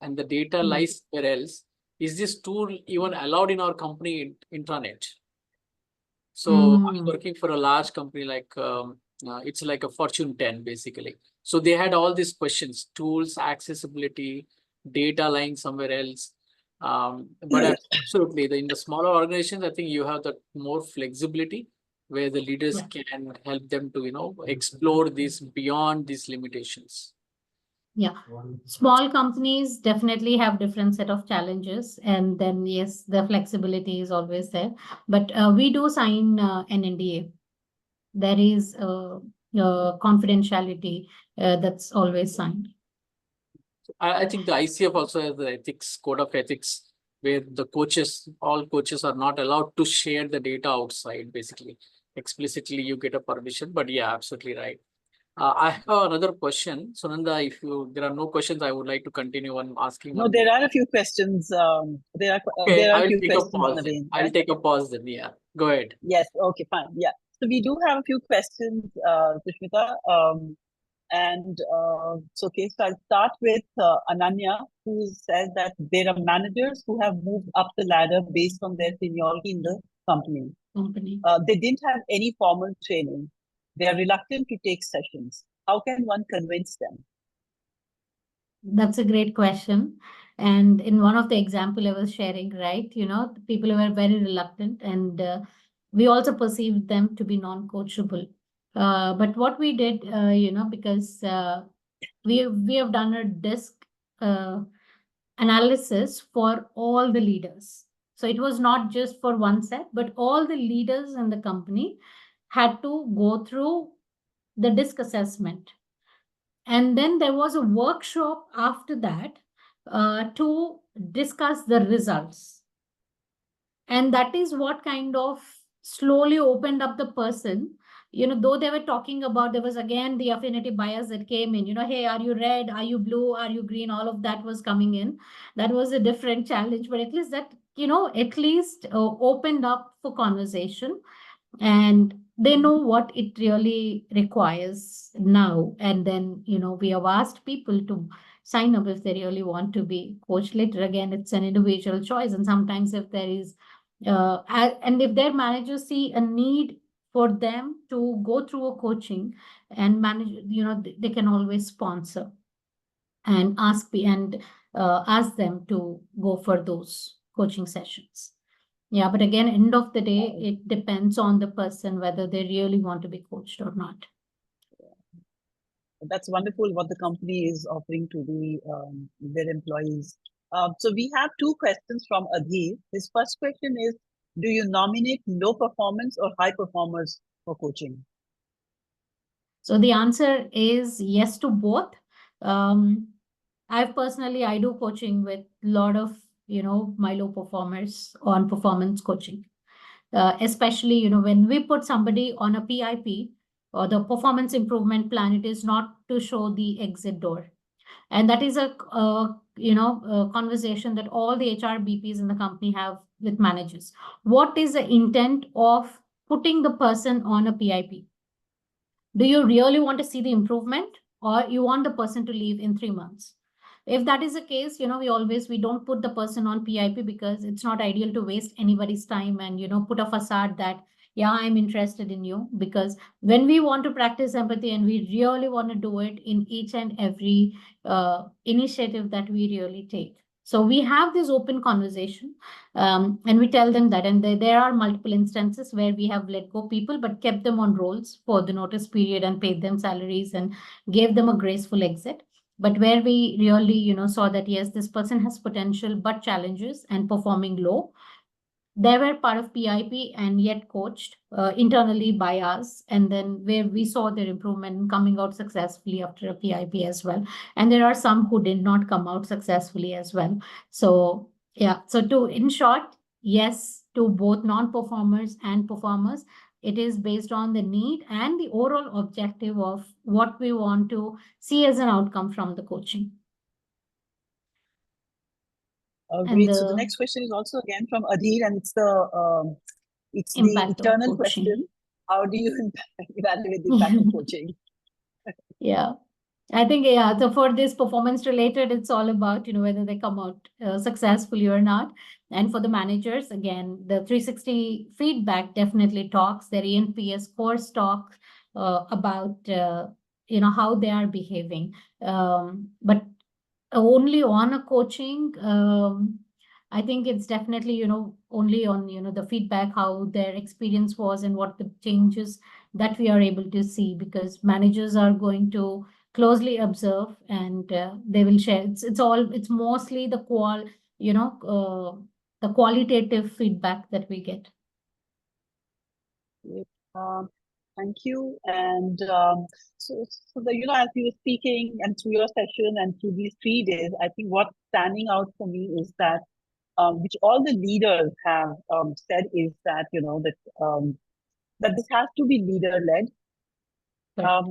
and the data lies somewhere else, is this tool even allowed in our company intranet? So I was working for a large company like it's like a Fortune 10 basically. So they had all these questions: tools, accessibility, data lying somewhere else. But absolutely, in the smaller organizations, I think you have the more flexibility where the leaders can help them to explore this beyond these limitations. Yeah, small companies definitely have different set of challenges, and then yes, the flexibility is always there. But we do sign an NDA. There is confidentiality that's always signed. I think the ICF also has the ethics, code of ethics, where all coaches are not allowed to share the data outside, basically. Explicitly, you get a permission, but yeah, absolutely right. I have another question. Sunanda, if there are no questions, I would like to continue on asking No, one there more. are a few questions. Okay, There are a I'll few take a questions, pause. Naveen. I'll take a pause then. Yeah, go ahead. Yes. Okay. Fine. Yeah. So we do have a few questions, Sushmita. So I'll start with Ananya, who says that there are managers who have moved up the ladder based on their seniority in the company. They didn't have any formal training. They are reluctant to take sessions. How can one convince them? That's a great question. And in one of the example I was sharing, right, the people were very reluctant, and we also perceived them to be non-coachable. But what we did, because we have done a disc uh, analysis for all the leaders. So it was not just for one set, but all the leaders in the company had to go through the disc assessment. And then there was a workshop after that to discuss the results. And that is what kind of slowly opened up the person. Though they were talking about, there was again the affinity bias that came in, hey, are you red, are you blue, are you green, all of that was coming in. That was a different challenge, but at least that, at least opened up for conversation, and they know what it really requires now. And then, we have asked people to sign up if they really want to be coached. Later, again, it's an individual choice. And sometimes if there is, and if their managers see a need for them to go through a coaching and manage, they can always sponsor and ask them to go for those coaching sessions. Yeah, but again, end of the day, it depends on the person whether they really want to be coached or not. That's wonderful what the company is offering to their employees. So we have two questions from Adhir. His first question is, do you nominate low performance or high performers for coaching? So the answer is yes to both. I do coaching with a lot of, my low performers on performance coaching. Especially, when we put somebody on a PIP or the performance improvement plan, it is not to show the exit door. And that is a conversation that all the HR BPs in the company have with managers. What is the intent of putting the person on a PIP? Do you really want to see the improvement, or you want the person to leave in 3 months? If that is the case, we don't put the person on PIP, because it's not ideal to waste anybody's time and, put a facade that, yeah, I'm interested in you. Because when we want to practice empathy and we really want to do it in each and every initiative that we really take. So we have this open conversation, and we tell them that. And there are multiple instances where we have let go people, but kept them on roles for the notice period and paid them salaries and gave them a graceful exit. But where we really, saw that, yes, this person has potential, but challenges and performing low, they were part of PIP and yet coached internally by us. And then where we saw their improvement coming out successfully after a PIP as well. And there are some who did not come out successfully as well. So, yeah. So in short, yes, to both non-performers and performers, it is based on the need and the overall objective of what we want to see as an outcome from the coaching. Great. So the next question is also again from Adhir, and it's the eternal question: how do you evaluate the impact of coaching? Yeah. I think, so for this performance related, it's all about, whether they come out successfully or not. And for the managers, again, the 360 feedback definitely talks, their ENPS scores talk about, how they are behaving. But only on a coaching, I think it's definitely, only on, the feedback, how their experience was and what the changes that we are able to see, because managers are going to closely observe, and they will share. It's mostly the the qualitative feedback that we get. Thank you. And so as you were speaking and through your session and through these 3 days, I think what's standing out for me is that, which all the leaders have said, is that, that this has to be leader-led.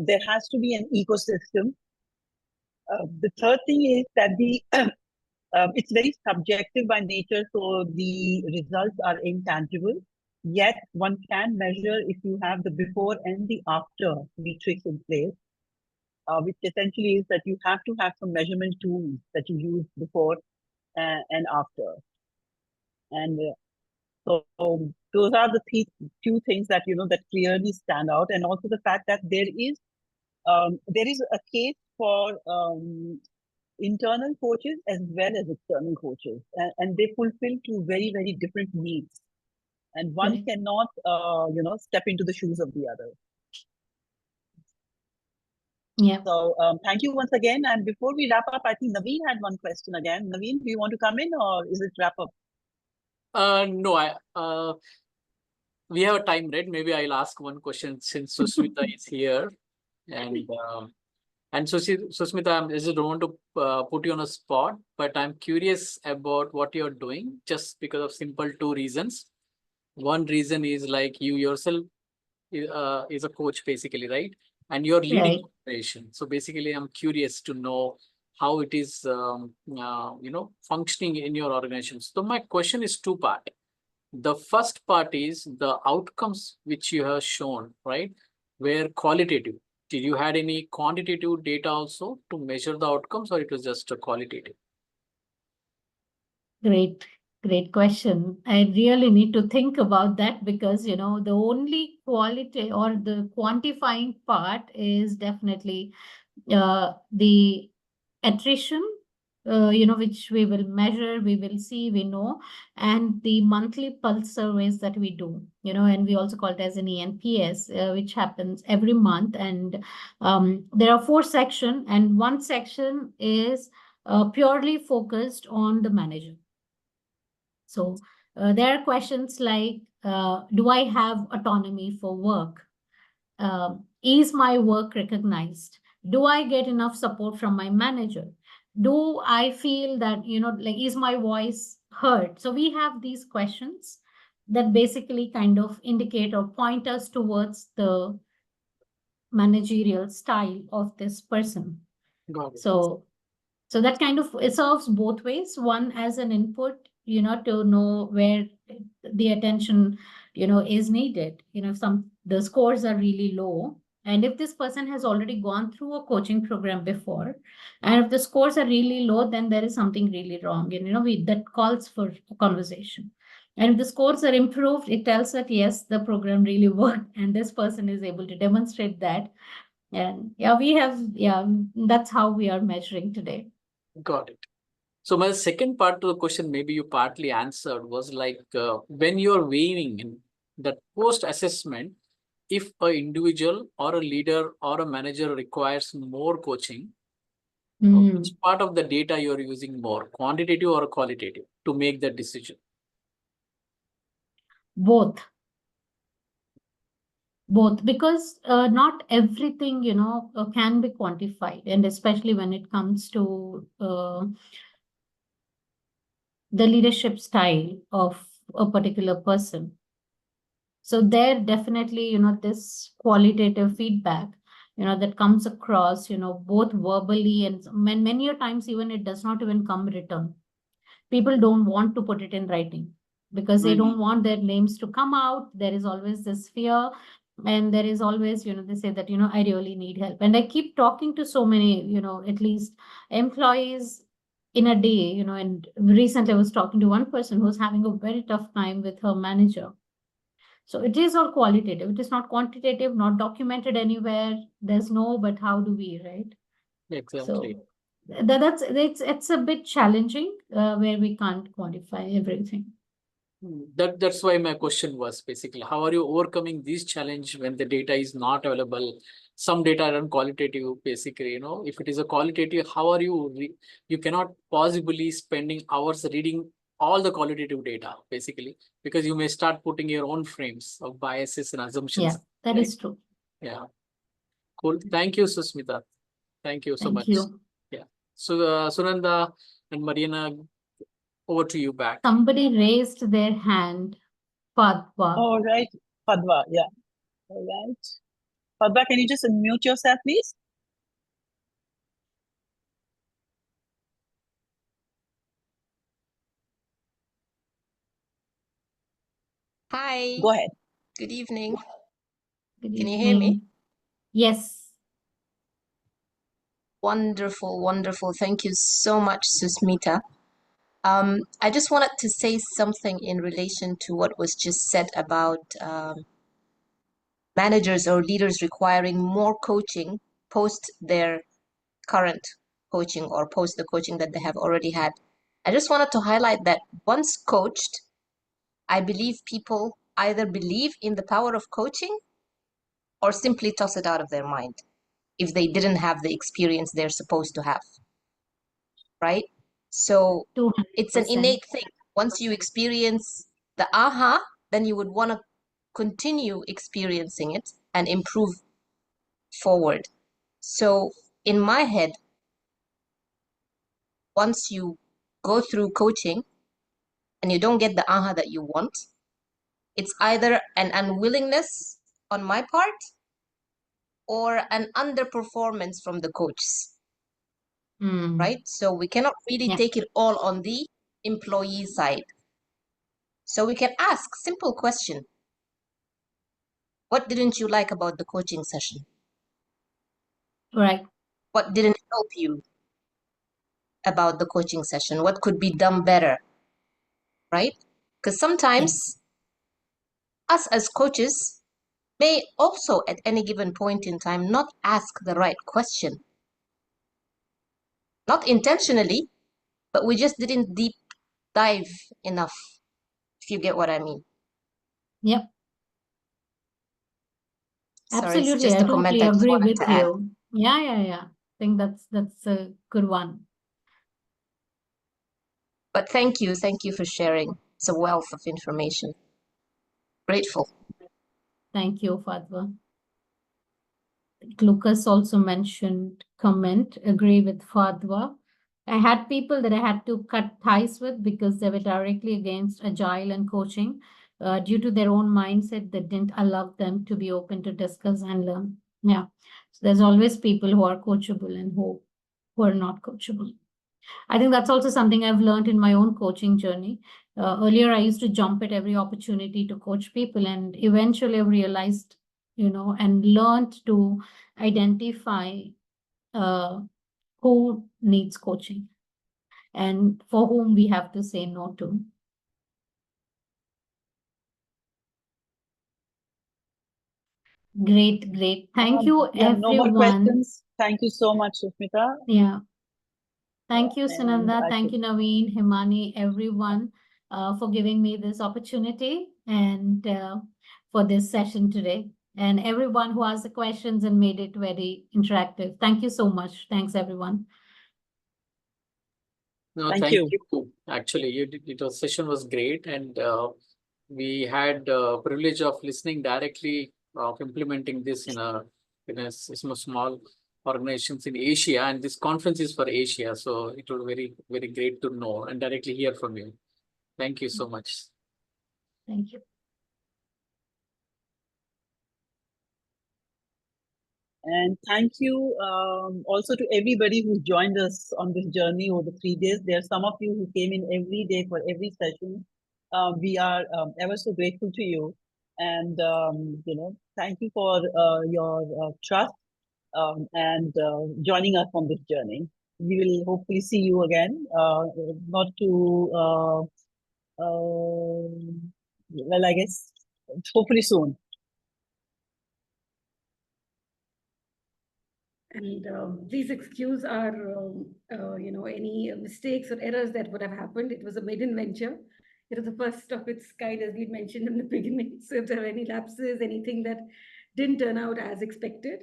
There has to be an ecosystem. The third thing is that it's very subjective by nature, so the results are intangible. Yet one can measure if you have the before and the after metrics in place, which essentially is that you have to have some measurement tools that you use before and after. And so those are the few things that, that clearly stand out. And also the fact that there is a case for internal coaches as well as external coaches, and they fulfill 2 very, very different needs. And one cannot, step into the shoes of the other. Yeah. So thank you once again. And before we wrap up, I think Naveen had one question again. Naveen, do you want to come in, or is it wrap up? No, we have a time, right? Maybe I'll ask one question since Susmita is here. And And so, Susmita, I just don't want to put you on a spot, but I'm curious about what you're doing just because of simple two reasons. One reason is like you yourself is a coach basically, right? And you're leading Right. operation. So basically, I'm curious to know how it is, functioning in your organization. So my question is two part. The first part is the outcomes which you have shown, right? Were qualitative. Did you had any quantitative data also to measure the outcomes, or it was just a qualitative? Great, great question. I really need to think about that because, the only quality or the quantifying part is definitely the attrition, which we will measure, we will see, we know, and the monthly pulse surveys that we do, and we also call it as an ENPS, which happens every month. And there are 4 sections, and one section is purely focused on the manager. So there are questions like, do I have autonomy for work? Is my work recognized? Do I get enough support from my manager? Do I feel that, like, is my voice heard? So we have these questions that basically kind of indicate or point us towards the managerial style of this person. Got it. So that kind of, it serves both ways. One as an input, to know where the attention, is needed. If the scores are really low, and if this person has already gone through a coaching program before, and if the scores are really low, then there is something really wrong. And, that calls for a conversation. And if the scores are improved, it tells that, yes, the program really worked, and this person is able to demonstrate that. And that's how we are measuring today. Got it. So my second part to the question, maybe you partly answered, was like when you're weighing in that post assessment, if an individual or a leader or a manager requires more coaching, which part of the data you're using more, quantitative or qualitative, to make that decision? Both. Because not everything, can be quantified, and especially when it comes to the leadership style of a particular person. So there definitely, this qualitative feedback, that comes across, both verbally and many a times even it does not even come written. People don't want to put it in writing because they don't want their names to come out. There is always this fear, and there is always, they say that, I really need help. And I keep talking to so many, at least employees in a day, and recently I was talking to one person who's having a very tough time with her manager. So it is all qualitative. It is not quantitative, not documented anywhere. There's no, but how do we, right? Exactly. So it's a bit challenging where we can't quantify everything. That's why my question was basically, how are you overcoming this challenge when the data is not available? Some data are qualitative, basically, if it is a qualitative, how are you, you cannot possibly spending hours reading all the qualitative data, basically, because you may start putting your own frames of biases and assumptions. Yeah, that right? is true. Yeah. Cool. Thank you, Susmita. Thank you so Thank much. you. Yeah. So Sunanda and Mariana, over to you back. Somebody raised their hand. Padwa. All right, Padwa, yeah. All right. Padwa, can you just unmute yourself, please? Hi, Go ahead. good evening. Good Can you hear me? evening. Yes. Wonderful, wonderful. Thank you so much, Susmita. I just wanted to say something in relation to what was just said about managers or leaders requiring more coaching post their current coaching or post the coaching that they have already had. I just wanted to highlight that once coached, I believe people either believe in the power of coaching or simply toss it out of their mind if they didn't have the experience they're supposed to have, right? So 200%. it's an innate thing. Once you experience the aha, then you would want to continue experiencing it and improve forward. So in my head, once you go through coaching and you don't get the aha that you want, it's either an unwillingness on my part or an underperformance from the coaches, right? So we cannot really Yeah. take it all on the employee side. So we can ask simple question. What didn't you like about the coaching session? Right. What didn't help you about the coaching session? What could be done better, right? Because sometimes us as coaches may also at any given point in time not ask the right question. Not intentionally, but we just didn't deep dive enough, if you get what I mean. Yep. Sorry, it's Absolutely. just I a comment totally I just agree wanted with to add. you. Yeah. I think that's a good one. But thank you for sharing. It's a wealth of information. Grateful. Thank you, Fatwa. Lucas also mentioned comment, agree with Fatwa. I had people that I had to cut ties with because they were directly against agile and coaching due to their own mindset that didn't allow them to be open to discuss and learn. Yeah. So there's always people who are coachable and who are not coachable. I think that's also something I've learned in my own coaching journey. Earlier, I used to jump at every opportunity to coach people, and eventually I realized, and learned to identify who needs coaching and for whom we have to say no to. Great. Thank you, Yeah, no more everyone. questions. Thank you so much, Sushmita. Yeah. Thank you, And Sunanda. I Thank you, Naveen, Himani, everyone, for giving me this opportunity and for this session today. And everyone who asked the questions and made it very interactive. Thank you so much. Thanks, everyone. No, Thank thank you. you. Actually, the session was great, and we had privilege of listening directly of implementing this in a small organizations in Asia, and this conference is for Asia, so it was very great to know and directly hear from you. Thank you so much. Thank you. And thank you also to everybody who's joined us on this journey over the 3 days. There are some of you who came in every day for every session. We are ever so grateful to you. And, thank you for your trust and joining us on this journey. We will hopefully see you again, not to, well, I guess, hopefully soon. And please excuse our, any mistakes or errors that would have happened. It was a maiden venture. It was the first of its kind, as we mentioned in the beginning. So if there are any lapses, anything that didn't turn out as expected,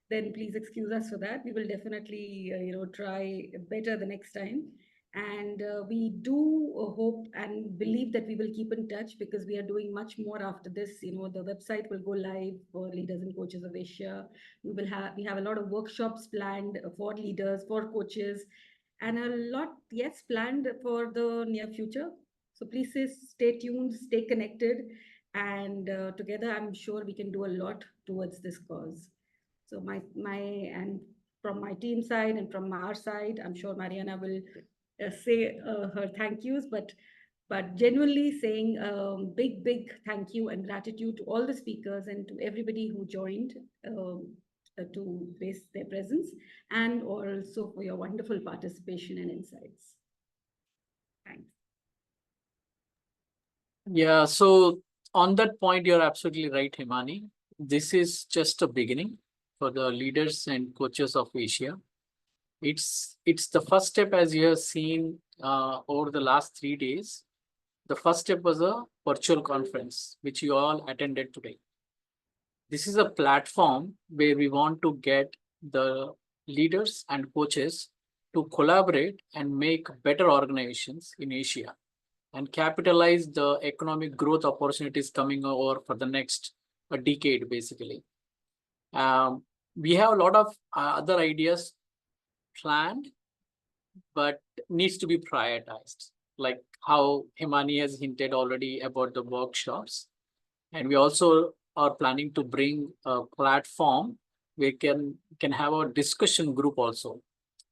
then please excuse us for that. We will definitely, try better the next time. And we do hope and believe that we will keep in touch because we are doing much more after this. The website will go live for leaders and coaches of Asia. We have a lot of workshops planned for leaders, for coaches, and a lot planned for the near future. So please stay tuned, stay connected, and together I'm sure we can do a lot towards this cause. So and from my team side and from our side, I'm sure Mariana will say her thank yous, but genuinely saying big thank you and gratitude to all the speakers and to everybody who joined to grace their presence, and also for your wonderful participation and insights. Thanks. Yeah, so on that point, you're absolutely right, Himani. This is just a beginning for the leaders and coaches of Asia. It's the first step, as you have seen over the last 3 days. The first step was a virtual conference, which you all attended today. This is a platform where we want to get the leaders and coaches to collaborate and make better organizations in Asia and capitalize the economic growth opportunities coming over for the next decade, basically. We have a lot of other ideas planned, but needs to be prioritized, like how Himani has hinted already about the workshops. And we also are planning to bring a platform where can have a discussion group also.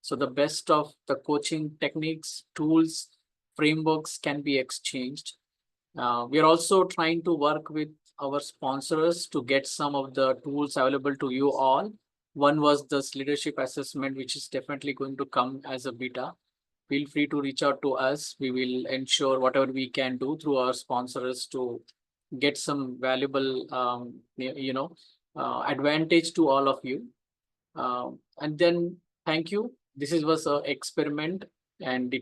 So the best of the coaching techniques, tools, frameworks can be exchanged. We are also trying to work with our sponsors to get some of the tools available to you all. One was this leadership assessment, which is definitely going to come as a beta. Feel free to reach out to us. We will ensure whatever we can do through our sponsors to get some valuable, advantage to all of you. And then thank you. This was an experiment, and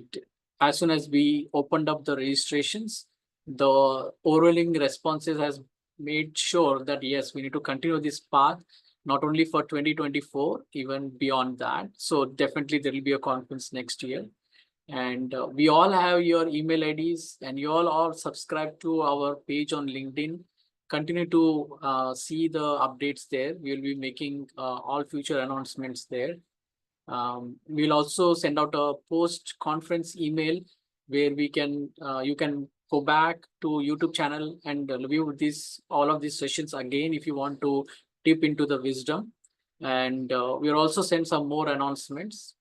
as soon as we opened up the registrations, the overwhelming responses has made sure that yes, we need to continue this path not only for 2024, even beyond that. So definitely there will be a conference next year. And we all have your email IDs, and you all are subscribed to our page on LinkedIn. Continue to see the updates there. We will be making all future announcements there. We'll also send out a post-conference email where we can you can go back to YouTube channel and review all of these sessions again if you want to dip into the wisdom. And we'll also send some more announcements.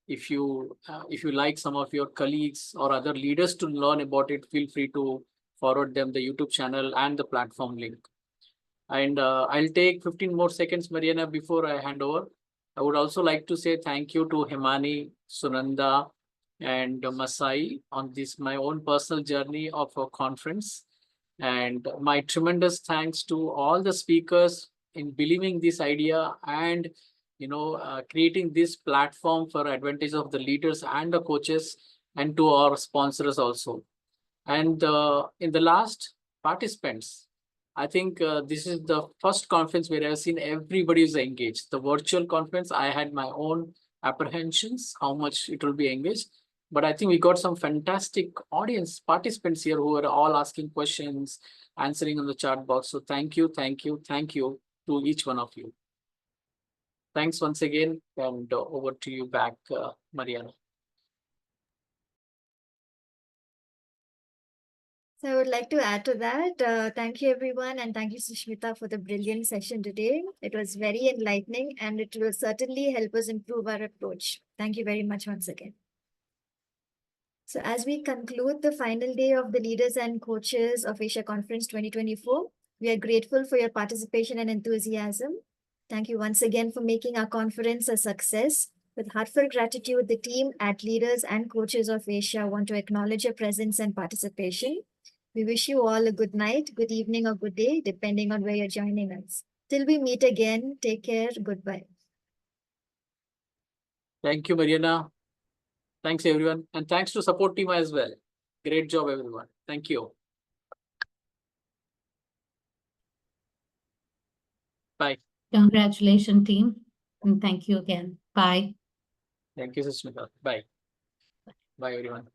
If you like some of your colleagues or other leaders to learn about it, feel free to forward them the YouTube channel and the platform link. And I'll take 15 more seconds, Mariana, before I hand over. I would also like to say thank you to Himani, Sunanda, and Masai on this, my own personal journey of a conference. And my tremendous thanks to all the speakers in believing this idea and creating this platform for advantage of the leaders and the coaches, and to our sponsors also. And in the last, participants, I think this is the first conference where I've seen everybody is engaged. The virtual conference, I had my own apprehensions, how much it will be engaged. But I think we got some fantastic audience participants here who are all asking questions, answering on the chat box. So thank you to each one of you. Thanks once again, and over to you back, Mariana. So I would like to add to that. Thank you, everyone, and thank you, Sushmita, for the brilliant session today. It was very enlightening, and it will certainly help us improve our approach. Thank you very much once again. So as we conclude the final day of the Leaders and Coaches of Asia Conference 2024, we are grateful for your participation and enthusiasm. Thank you once again for making our conference a success. With heartfelt gratitude, the team at Leaders and Coaches of Asia want to acknowledge your presence and participation. We wish you all a good night, good evening, or good day, depending on where you're joining us. Till we meet again, take care. Goodbye. Thank you, Mariana. Thanks, everyone. And thanks to support team as well. Great job, everyone. Thank you. Bye. Congratulations, team. And thank you again. Bye. Thank you, Sushmita. Bye. Bye, everyone.